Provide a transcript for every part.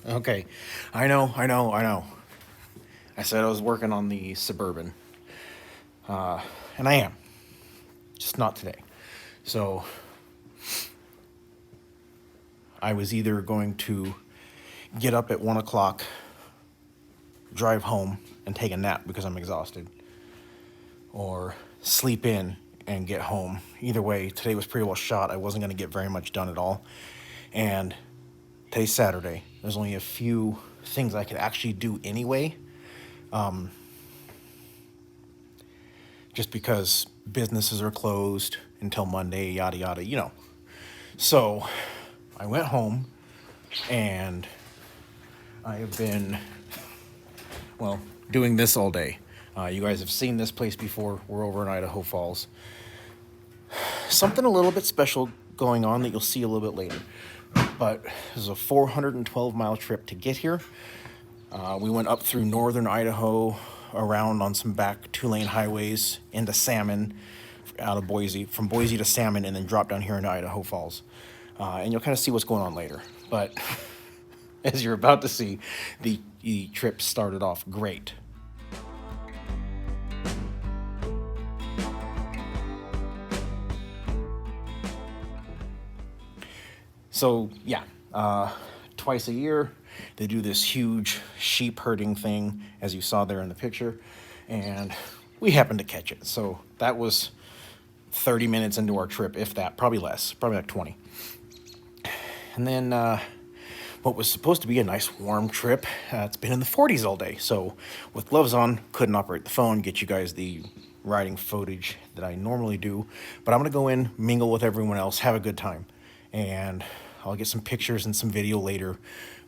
Okay, I know. I said I was working on the Suburban, and I am, just not today. So I was either going to get up at 1 o'clock, drive home, and take a nap because I'm exhausted, or sleep in and get home. Either way, today was pretty well shot. I wasn't going to get very much done at all. And today's Saturday. There's only a few things I could actually do anyway. Just because businesses are closed until Monday, yada yada, you know. So I went home and I have been, well, doing this all day. You guys have seen this place before. We're over in Idaho Falls. Something a little bit special going on that you'll see a little bit later. But this is a 412-mile trip to get here. We went up through northern Idaho, around on some back two-lane highways into Salmon, out of Boise, from Boise to Salmon, and then dropped down here into Idaho Falls. And you'll kind of see what's going on later. But as you're about to see, the trip started off great. So yeah, twice a year they do this huge sheep herding thing, as you saw there in the picture, and we happened to catch it. So that was 30 minutes into our trip, if that, probably less, probably like 20. And then what was supposed to be a nice warm trip, it's been in the 40s all day. So with gloves on, couldn't operate the phone, get you guys the riding footage that I normally do. But I'm gonna go in, mingle with everyone else, have a good time. And I'll get some pictures and some video later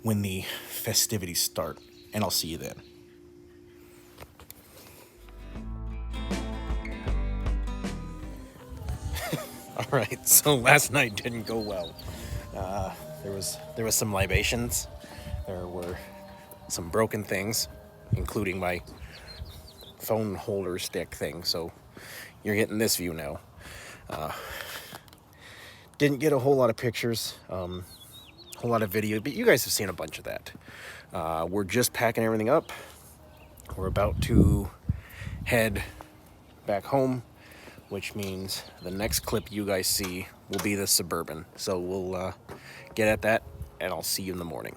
when the festivities start, and I'll see you then. All right, so last night didn't go well. There was some libations. There were some broken things, including my phone holder stick thing. So you're getting this view now. Didn't get a whole lot of pictures, a whole lot of video, but you guys have seen a bunch of that. We're just packing everything up. We're about to head back home, which means the next clip you guys see will be the Suburban. So we'll get at that, and I'll see you in the morning.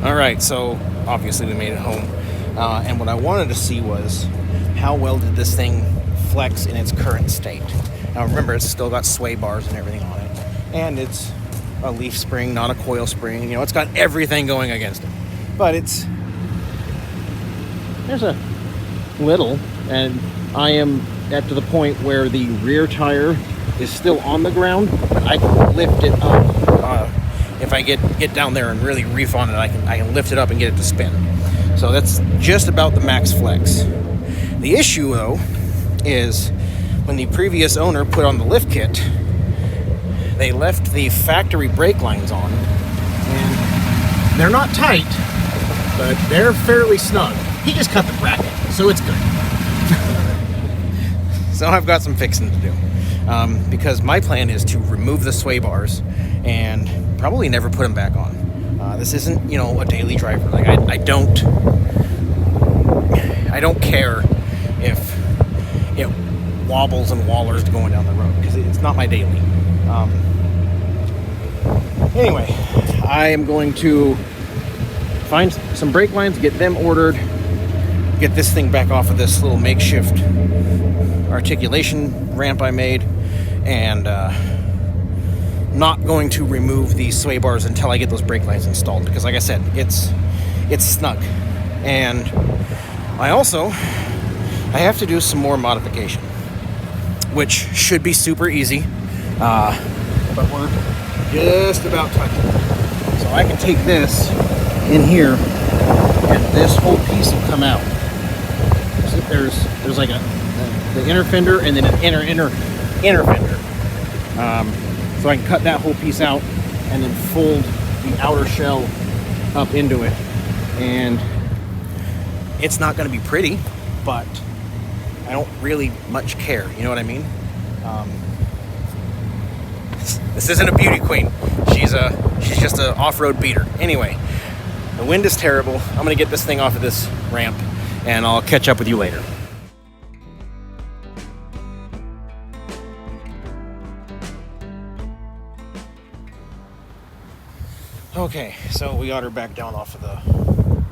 All right, so obviously we made it home, and what I wanted to see was how well did this thing flex in its current state. Now remember, it's still got sway bars and everything on it, and it's a leaf spring, not a coil spring. You know, it's got everything going against it, but there's a little, and I am at to the point where the rear tire is still on the ground, but I can lift it up. If I get down there and really reef on it, I can lift it up and get it to spin. So that's just about the max flex. The issue, though, is when the previous owner put on the lift kit, they left the factory brake lines on, and they're not tight, but they're fairly snug. He just cut the bracket, so it's good. So I've got some fixing to do, because my plan is to remove the sway bars and probably never put them back on. This isn't, a daily driver. Like I don't care if it wobbles and wallers going down the road, because it's not my daily. Anyway, I am going to find some brake lines, get them ordered, get this thing back off of this little makeshift articulation ramp I made, and not going to remove these sway bars until I get those brake lines installed, because like I said, it's snug. And I have to do some more modification, which should be super easy, but we're just about touching. So I can take this in here and this whole piece will come out. So there's like the inner fender and then an inner fender. So I can cut that whole piece out and then fold the outer shell up into it. And it's not going to be pretty, but I don't really much care. You know what I mean? This isn't a beauty queen. She's just an off-road beater. Anyway, the wind is terrible. I'm going to get this thing off of this ramp, and I'll catch up with you later. Okay, so we got her back down off of the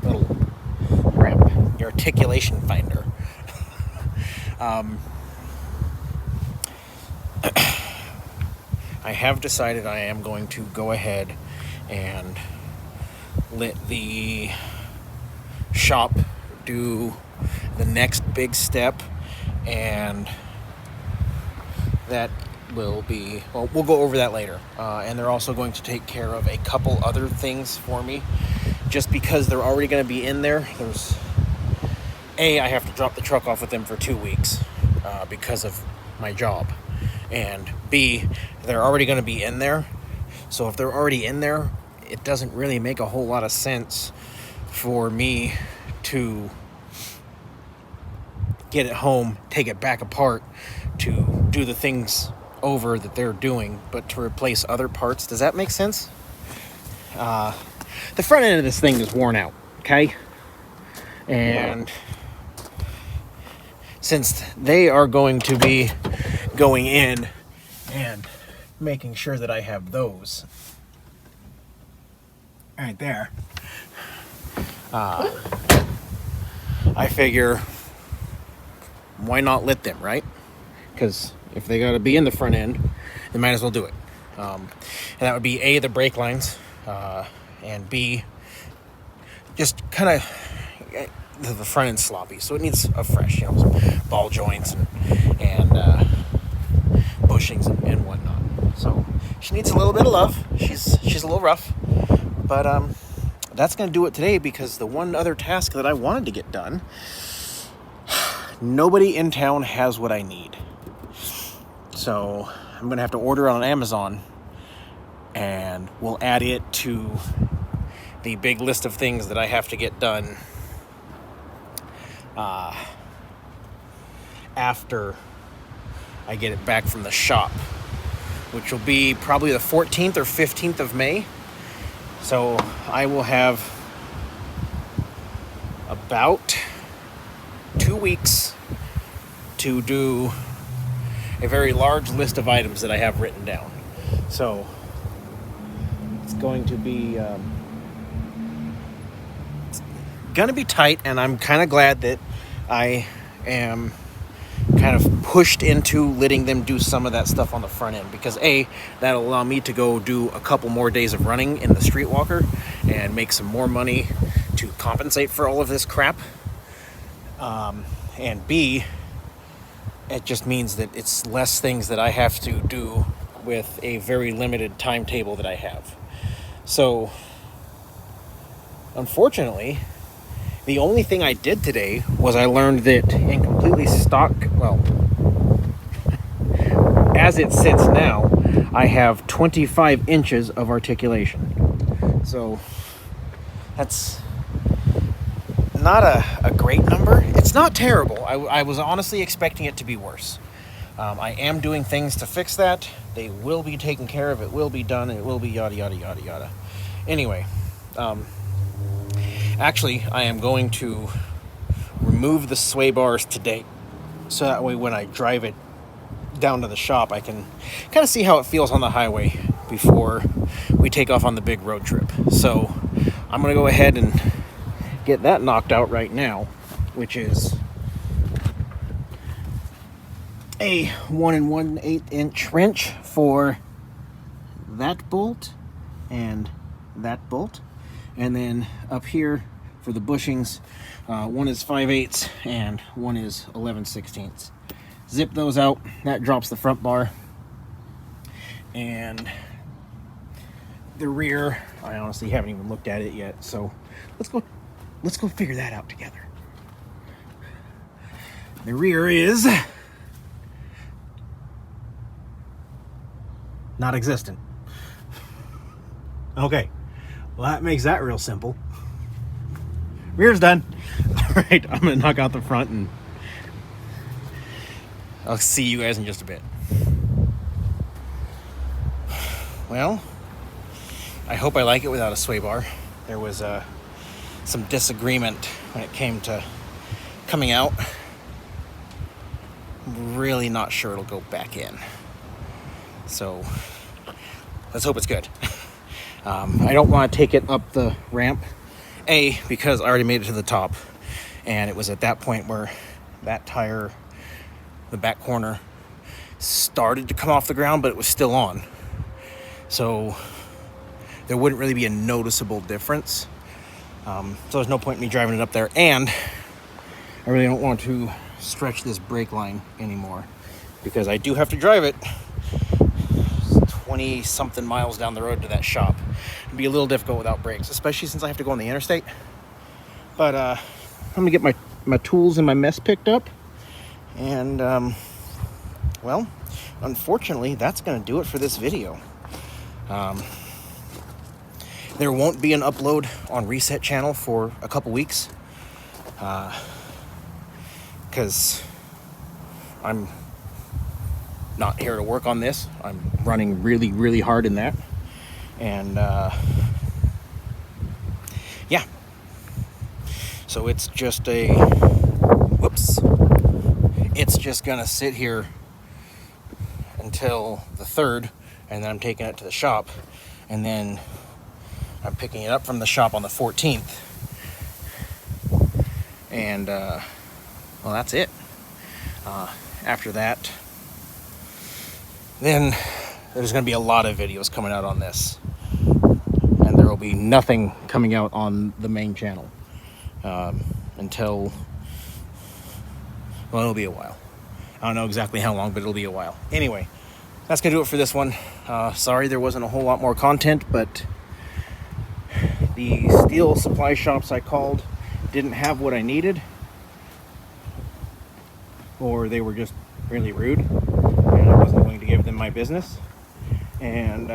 little ramp, the articulation finder. I have decided I am going to go ahead and let the shop do the next big step, and that will be, well, we'll go over that later. And they're also going to take care of a couple other things for me, just because they're already going to be in there. I have to drop the truck off with them for 2 weeks because of my job, and B, they're already going to be in there. So if they're already in there, it doesn't really make a whole lot of sense for me to get it home, take it back apart to do the things over that they're doing, but to replace other parts. Does that make sense? The front end of this thing is worn out, okay? And since they are going to be going in and making sure that I have those right there, I figure, why not let them, right? Because if they got to be in the front end, they might as well do it. And that would be A, the brake lines, and B, just kind of the front end sloppy, so it needs a fresh, some ball joints and bushings and whatnot. So she needs a little bit of love. She's a little rough, but that's gonna do it today, because the one other task that I wanted to get done, nobody in town has what I need. So I'm going to have to order it on Amazon, and we'll add it to the big list of things that I have to get done after I get it back from the shop, which will be probably the 14th or 15th of May. So I will have about 2 weeks to do a very large list of items that I have written down. So it's going to be tight, and I'm kind of glad that I am kind of pushed into letting them do some of that stuff on the front end, because A, that'll allow me to go do a couple more days of running in the streetwalker and make some more money to compensate for all of this crap, and B, it just means that it's less things that I have to do with a very limited timetable that I have. So unfortunately, the only thing I did today was I learned that in completely stock, well, as it sits now, I have 25 inches of articulation. So that's not a great number. It's not terrible. I was honestly expecting it to be worse. I am doing things to fix that. They will be taken care of. It will be done. It will be yada, yada, yada, yada. Anyway, actually, I am going to remove the sway bars today, so that way when I drive it down to the shop, I can kind of see how it feels on the highway before we take off on the big road trip. So I'm going to go ahead and get that knocked out right now, which is a 1 1/8 inch wrench for that bolt and that bolt, and then up here for the bushings, one is 5/8 and one is 11/16. Zip those out. That drops the front bar, and the rear, I honestly haven't even looked at it yet, so let's go let's go figure that out together. The rear is not existent. Okay, well that makes that real simple. Rear's done. All right, I'm gonna knock out the front and I'll see you guys in just a bit. Well, I hope I like it without a sway bar. There was some disagreement when it came to coming out. I'm really not sure it'll go back in. So let's hope it's good. I don't want to take it up the ramp. A, because I already made it to the top. And it was at that point where that tire, the back corner, started to come off the ground, but it was still on. So there wouldn't really be a noticeable difference. So there's no point in me driving it up there. And I really don't want to stretch this brake line anymore because I do have to drive it 20 something miles down the road to that shop. It'd be a little difficult without brakes, especially since I have to go on the interstate. But I'm gonna get my tools and my mess picked up. And well, unfortunately, that's gonna do it for this video. There won't be an upload on Reset channel for a couple weeks because I'm not here to work on this. I'm running really, really hard in that. And yeah. So it's just it's just gonna sit here until the 3rd, and then I'm taking it to the shop, and then I'm picking it up from the shop on the 14th. And well, that's it. After that, then there's going to be a lot of videos coming out on this, and there will be nothing coming out on the main channel until, well, it'll be a while. I don't know exactly how long, but it'll be a while. Anyway, that's going to do it for this one. Sorry there wasn't a whole lot more content, but the steel supply shops I called didn't have what I needed, or they were just really rude, and I wasn't going to give them my business. And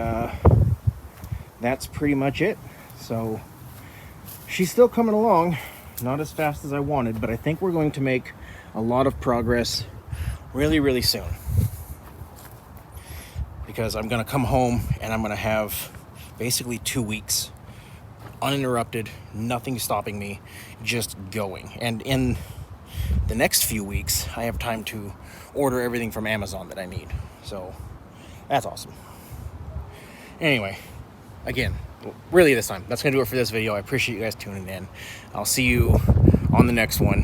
that's pretty much it. So she's still coming along, not as fast as I wanted, but I think we're going to make a lot of progress really, really soon, because I'm going to come home and I'm going to have basically 2 weeks uninterrupted, nothing stopping me, just going. And in the next few weeks, I have time to order everything from Amazon that I need. So that's awesome. Anyway, again, really this time, that's gonna do it for this video. I appreciate you guys tuning in. I'll see you on the next one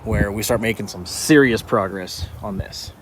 where we start making some serious progress on this.